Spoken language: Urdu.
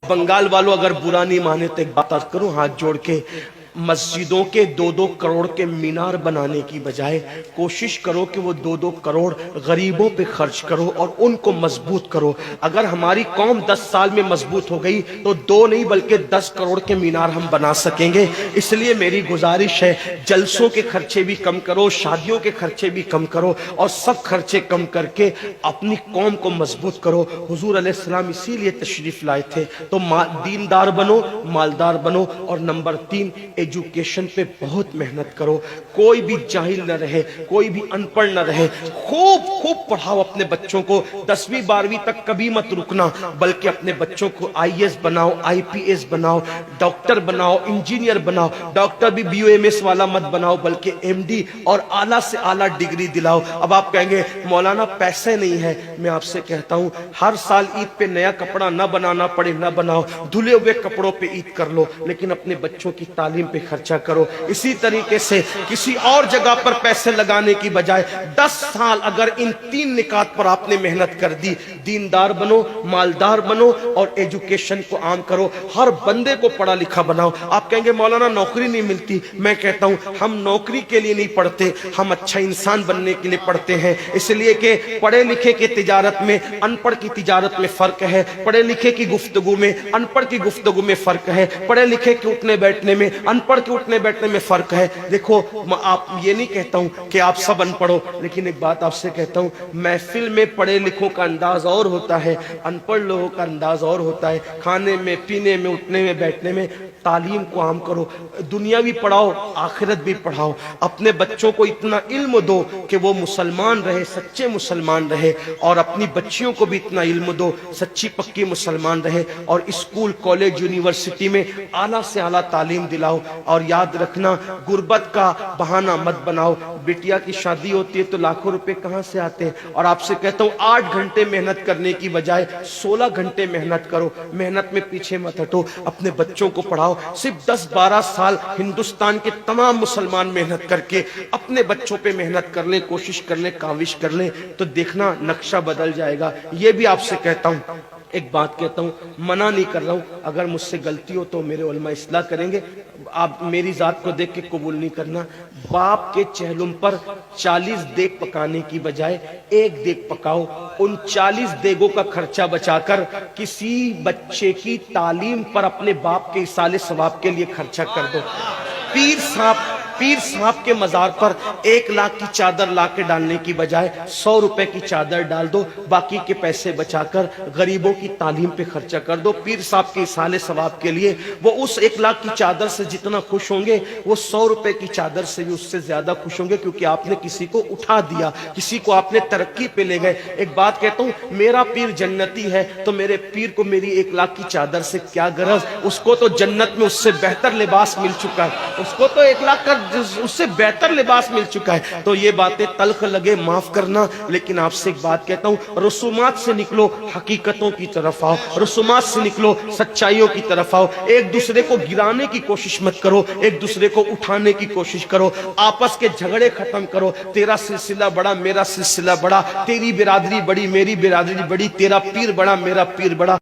بنگال والوں اگر برا نہیں مانے تو ایک بات عرض کروں ہاتھ جوڑ کے، مسجدوں کے 2-2 کروڑ کے مینار بنانے کی بجائے کوشش کرو کہ وہ 2-2 کروڑ غریبوں پہ خرچ کرو اور ان کو مضبوط کرو۔ اگر ہماری قوم 10 سال میں مضبوط ہو گئی تو 2 نہیں بلکہ 10 کروڑ کے مینار ہم بنا سکیں گے۔ اس لیے میری گزارش ہے، جلسوں کے خرچے بھی کم کرو، شادیوں کے خرچے بھی کم کرو اور سب خرچے کم کر کے اپنی قوم کو مضبوط کرو۔ حضور علیہ السلام اسی لیے تشریف لائے تھے۔ تو دیندار بنو، مالدار بنو، اور نمبر 3 ایجوکیشن پہ بہت محنت کرو۔ کوئی بھی جاہل نہ رہے، کوئی بھی ان پڑھ نہ رہے، خوب پڑھاؤ اپنے بچوں کو۔ 10ویں 12ویں تک کبھی مت رکنا، بلکہ اپنے بچوں کو IAS بناؤ، IPS بناؤ، ڈاکٹر بناؤ، انجینئر بناؤ۔ ڈاکٹر بھی BUMS والا مت بناؤ بلکہ MD اور اعلیٰ سے اعلیٰ ڈگری دلاؤ۔ اب آپ کہیں گے مولانا پیسے نہیں ہے، میں آپ سے کہتا ہوں ہر سال عید پہ نیا کپڑا نہ بنانا پڑے نہ بناؤ، دھلے ہوئے کپڑوں پہ عید کر لو، لیکن اپنے بچوں کی تعلیم پہ خرچہ کرو۔ اسی طریقے سے کسی اور جگہ پر پیسے لگانے کی بجائے 10 سال اگر ان 3 نکات پر آپ نے محنت کر دی، دیندار بنو، مالدار بنو اور ایجوکیشن کو عام کرو، ہر بندے کو پڑھا لکھا بناؤ۔ آپ کہیں گے مولانا نوکری نہیں ملتی، میں کہتا ہوں ہم نوکری کے لیے نہیں پڑھتے، ہم اچھا انسان بننے کے لیے پڑھتے ہیں۔ اس لیے کہ پڑھے لکھے کی تجارت میں ان پڑھ کی تجارت میں فرق ہے، پڑھے لکھے کی گفتگو میں ان پڑھ کی گفتگو میں فرق ہے، پڑھے لکھے کے اٹھنے بیٹھنے میں ان پڑھ کے اٹھنے بیٹھنے میں فرق ہے۔ دیکھو آپ یہ نہیں کہتا ہوں کہ آپ سب ان پڑھو، لیکن ایک بات آپ سے کہتا ہوں، محفل میں پڑھے لکھوں کا انداز اور ہوتا ہے، ان پڑھ لوگوں کا انداز اور ہوتا ہے۔ کھانے میں، پینے میں، اٹھنے میں، بیٹھنے میں تعلیم کو عام کرو، دنیا بھی پڑھاؤ، آخرت بھی پڑھاؤ۔ اپنے بچوں کو اتنا علم دو کہ وہ مسلمان رہے، سچے مسلمان رہے، اور اپنی بچیوں کو بھی اتنا علم دو سچی پکی مسلمان رہے، اور اسکول، کالج، یونیورسٹی میں اعلیٰ سے اعلیٰ تعلیم دلاؤ۔ اور یاد رکھنا غربت کا بہانہ مت بناؤ۔ بیٹیا کی شادی ہوتی ہے تو لاکھوں روپے کہاں سے آتے ہیں، اور آپ سے کہتا ہوں 8 گھنٹے محنت کرنے کی بجائے 16 گھنٹے محنت کرو، محنت میں پیچھے مت ہٹو، اپنے بچوں کو پڑھاؤ۔ صرف 10-12 سال ہندوستان کے تمام مسلمان محنت کر کے اپنے بچوں پہ محنت کر لیں، کوشش کر لیں، کاوش کر لیں، تو دیکھنا نقشہ بدل جائے گا۔ یہ بھی آپ سے کہتا ہوں، ایک بات کہتا ہوں، منع نہیں کر رہا ہوں، اگر مجھ سے غلطی ہو تو میرے علماء اصلاح کریں گے، آپ میری ذات کو دیکھ کے قبول نہیں کرنا۔ باپ کے چہلم پر 40 دیگ پکانے کی بجائے 1 دیگ پکاؤ، ان 40 دیگوں کا خرچہ بچا کر کسی بچے کی تعلیم پر اپنے باپ کے ایصال ثواب کے لیے خرچہ کر دو۔ پیر صاحب کے مزار پر 1 لاکھ کی چادر لا کے ڈالنے کی بجائے 100 روپے کی چادر ڈال دو، باقی کے پیسے بچا کر غریبوں کی تعلیم پہ خرچہ کر دو۔ پیر صاحب کے ایصال ثواب کے لیے وہ اس 1 لاکھ کی چادر سے جتنا خوش ہوں گے، وہ 100 روپے کی چادر سے بھی اس سے زیادہ خوش ہوں گے، کیونکہ آپ نے کسی کو اٹھا دیا، کسی کو آپ نے ترقی پہ لے گئے۔ ایک بات کہتا ہوں، میرا پیر جنتی ہے تو میرے پیر کو میری 1 لاکھ کی چادر سے کیا غرض، اس کو تو جنت میں اس سے بہتر لباس مل چکا ہے، اس کو تو 1 لاکھ کا اس سے بہتر لباس مل چکا ہے۔ تو یہ باتیں تلخ لگے معاف کرنا، لیکن آپ سے ایک بات کہتا ہوں، رسومات سے نکلو، حقیقتوں کی طرف آؤ، رسومات سے نکلو، سچائیوں کی طرف آؤ۔ ایک دوسرے کو گرانے کی کوشش مت کرو، ایک دوسرے کو اٹھانے کی کوشش کرو، آپس کے جھگڑے ختم کرو۔ تیرا سلسلہ بڑا، میرا سلسلہ بڑا، تیری برادری بڑی، میری برادری بڑی، تیرا پیر بڑا، میرا پیر بڑا۔